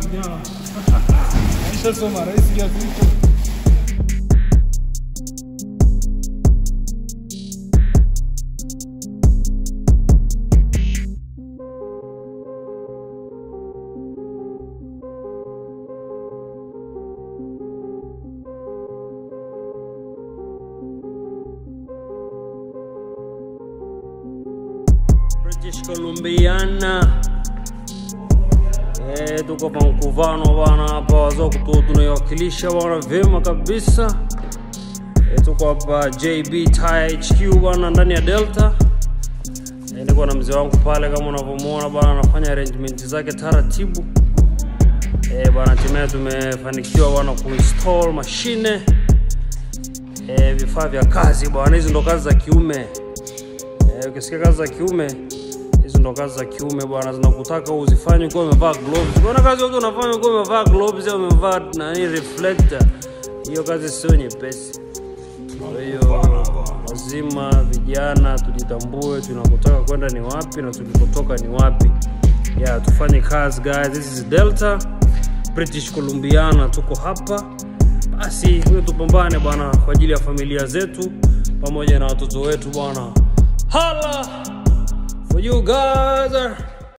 kijana. Aisha soma rais ya Afrika. British Columbiana. Tuko Vancouver bwana, hapa wazao kutoa tunawakilisha bwana vyema kabisa. Tuko hapa JB Tire HQ bwana ndani ya Delta. Niko na mzee wangu pale kama unavyomuona bwana, anafanya arrangement zake taratibu. Bwana tumefanikiwa bwana kuinstall mashine. Vifaa vya kazi bwana, hizo ndo kazi za kiume. Ukisikia kazi za kiume, hizo ndo kazi za kiume bwana, zinakutaka uzifanye kwa umevaa gloves. Unaona kazi yote unafanya kwa umevaa gloves au umevaa nani reflector, hiyo kazi sio nyepesi. Kwa hiyo lazima vijana tujitambue tunakotaka kwenda ni wapi na tulikotoka ni wapi. Tufanye kazi guys. This is Delta British Columbiana, tuko hapa. Basi tupambane bwana kwa ajili ya familia zetu pamoja na watoto wetu bwana. Holla for you guys.